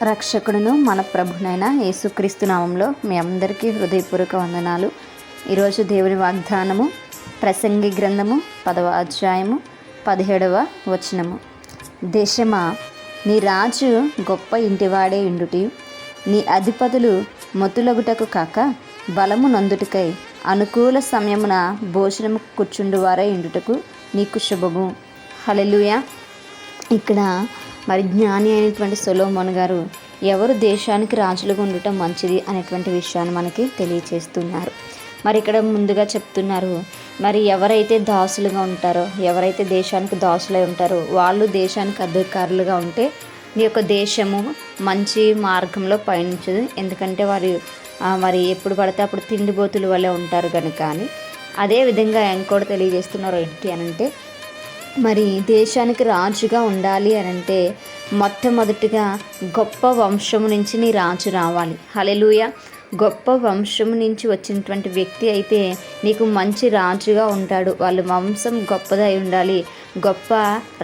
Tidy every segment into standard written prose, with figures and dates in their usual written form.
రక్షకుడును మన ప్రభునైన యేసుక్రీస్తు నామంలో మీ అందరికీ హృదయపూర్వక వందనాలు. ఈరోజు దేవుని వాగ్దానము ప్రసంగి గ్రంథము 10వ అధ్యాయము 17వ వచనము. దేశమా, నీ రాజు గొప్ప ఇంటివాడే ఇండుటి, నీ అధిపతులు మొతులగుటకు కాక బలము నందుటకై అనుకూల సమయమున భోజనము కూర్చుండువారై ఇండుటకు నీకు శుభము. హల్లెలూయా. ఇక్కడ మరి జ్ఞాని అయినటువంటి సొలొమోను గారు ఎవరు దేశానికి రాజులుగా ఉండటం మంచిది అనేటువంటి విషయాన్ని మనకి తెలియచేస్తున్నారు. మరి ఇక్కడ ముందుగా చెప్తున్నారు, మరి ఎవరైతే దాసులుగా ఉంటారో, ఎవరైతే దేశానికి దాసులై ఉంటారో వాళ్ళు దేశానికి అధికారులుగా ఉంటే ఈ యొక్క దేశము మంచి మార్గంలో పయనించదు. ఎందుకంటే వారు మరి ఎప్పుడు పడితే అప్పుడు తిండిబోతుల వల్లే ఉంటారు కనుక. అని అదేవిధంగా ఇంకోటి తెలియజేస్తున్నారు ఏంటి అనంటే, మరి దేశానికి రాజుగా ఉండాలి అనంటే మొట్టమొదటిగా గొప్ప వంశము నుంచి నీ రాజు రావాలి. హల్లెలూయా. గొప్ప వంశము నుంచి వచ్చినటువంటి వ్యక్తి అయితే నీకు మంచి రాజుగా ఉంటాడు. వాళ్ళ వంశం గొప్పదై ఉండాలి, గొప్ప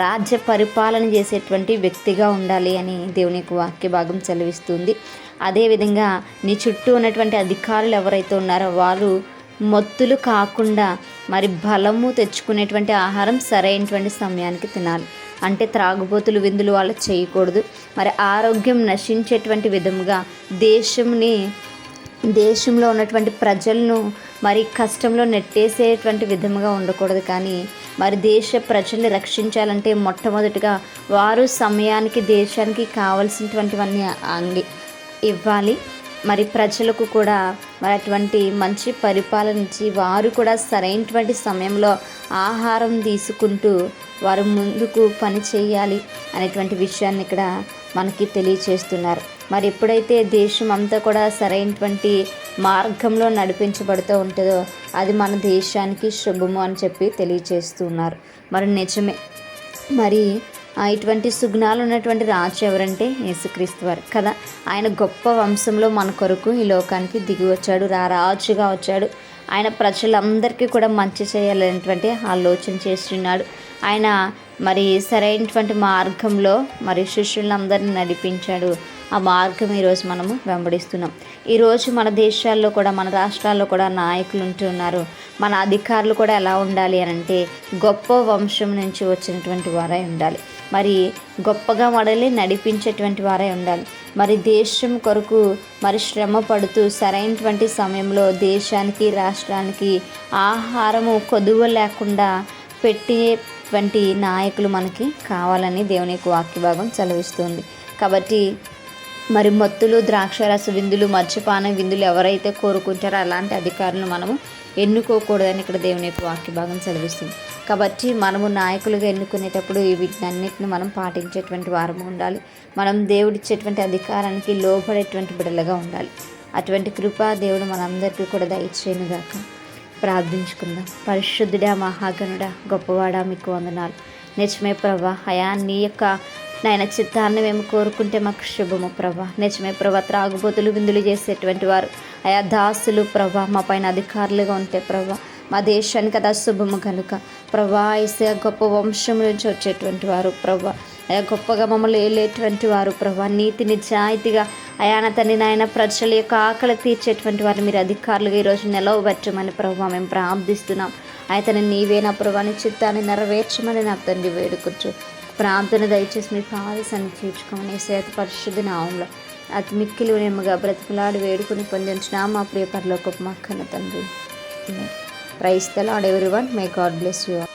రాజ్య పరిపాలన చేసేటువంటి వ్యక్తిగా ఉండాలి అని దేవుని యొక్క వాక్య భాగం సెలవిస్తుంది. అదేవిధంగా నీ చుట్టూ ఉన్నటువంటి అధికారులు ఎవరైతే ఉన్నారో వారు మొత్తులు కాకుండా మరి బలము తెచ్చుకునేటువంటి ఆహారం సరైనటువంటి సమయానికి తినాలి. అంటే త్రాగుబోతులు విందులు వాళ్ళు చేయకూడదు. మరి ఆరోగ్యం నశించేటువంటి విధముగా దేశంలో ఉన్నటువంటి ప్రజలను మరి కష్టంలో నెట్టేసేటువంటి విధముగా ఉండకూడదు. కానీ మరి దేశ ప్రజల్ని రక్షించాలంటే మొట్టమొదటిగా వారు సమయానికి దేశానికి కావలసినటువంటివన్నీ ఇవ్వాలి. మరి ప్రజలకు కూడా మరి అటువంటి మంచి పరిపాలన ఇచ్చి వారు కూడా సరైనటువంటి సమయంలో ఆహారం తీసుకుంటూ వారు ముందుకు పని చేయాలి అనేటువంటి విషయాన్ని ఇక్కడ మనకి తెలియచేస్తున్నారు. మరి ఎప్పుడైతే దేశం అంతా కూడా సరైనటువంటి మార్గంలో నడిపించబడుతూ ఉంటుందో అది మన దేశానికి శుభము అని చెప్పి తెలియచేస్తున్నారు. మరి నిజమే. మరి ఇటువంటి సుగుణాలు ఉన్నటువంటి రాజు ఎవరంటే యేసుక్రీస్తు వారు కదా. ఆయన గొప్ప వంశంలో మన కొరకు ఈ లోకానికి దిగి వచ్చాడు, రాజుగా వచ్చాడు. ఆయన ప్రజలందరికీ కూడా మంచి చేయాలనేటువంటి ఆలోచన చేస్తున్నాడు. ఆయన మరి సరైనటువంటి మార్గంలో మరి శిష్యులందరినీ నడిపించాడు. ఆ మార్గం ఈరోజు మనము వెంబడిస్తున్నాం. ఈరోజు మన దేశాల్లో కూడా మన రాష్ట్రాల్లో కూడా నాయకులు ఉంటున్నారు. మన అధికారులు కూడా ఎలా ఉండాలి అని అంటే గొప్ప వంశం నుంచి వచ్చినటువంటి వారై ఉండాలి. మరి గొప్పగా మనల్ని నడిపించేటువంటి వారై ఉండాలి. మరి దేశం కొరకు మరి శ్రమ పడుతూ సరైనటువంటి సమయంలో దేశానికి రాష్ట్రానికి ఆహారము కొదువ లేకుండా పెట్టేటువంటి నాయకులు మనకి కావాలని దేవుని యొక్క వాక్య భాగం సెలవిస్తుంది. కాబట్టి మరి మత్తులు, ద్రాక్షరస విందులు, మద్యపాన విందులు ఎవరైతే కోరుకుంటారో అలాంటి అధికారులను మనము ఎన్నుకోకూడదని ఇక్కడ దేవుని యొక్క వాక్య భాగం సెలవిస్తుంది. కాబట్టి మనము నాయకులుగా ఎన్నుకునేటప్పుడు వీటన్నిటిని మనం పాటించేటువంటి వారము ఉండాలి. మనం దేవుడిచ్చేటువంటి అధికారానికి లోబడేటువంటి బిడ్డలుగా ఉండాలి. అటువంటి కృప దేవుడు మనందరికీ కూడా దయచేయునుగాక. ప్రార్థించుకుందాం. పరిశుద్ధుడా, మహాగణుడా, గొప్పవాడా, మీకు వందనాలు. నిజమే ప్రభా, అయా నీ యొక్క నాయన చిత్తాన్ని మేము కోరుకుంటే మాకు శుభము ప్రభా. నిజమే ప్రభా, త్రాగుబోతులు విందులు చేసేటువంటి వారు అయా దాసులు ప్రభా మా పైన అధికారులుగా ఉంటే ప్రభా మా దేశానికి అది అశుభము కనుక ప్రభా ఇసే గొప్ప వంశం నుంచి వచ్చేటువంటి వారు ప్రభా అయా గొప్పగా మమ్మల్ని ఏలేటువంటి వారు ప్రభా నీతి నిజాయితీగా అయాన తండ్రి నాయన ప్రజల యొక్క ఆకలి తీర్చేటువంటి వారు మీరు అధికారులుగా ఈరోజు నిలవబెట్టమని ప్రభా మేము ప్రార్థిస్తున్నాం. అయితే నీవేనా ప్రభా నీ చిత్తాన్ని నెరవేర్చమని నా తండ్రి వేడుకొచ్చు. ప్రార్థన దయచేసి మీ పాదసాన్ని తీర్చుకోమని సేత పరిశుద్ధ నామంలో అతి మిక్కిలి నెమ్మగా బ్రతికులాడి వేడుకుని పొందించిన మా ప్రియ పరలోకపు మా కన్న తండ్రి. Praise the Lord everyone. May God bless you all.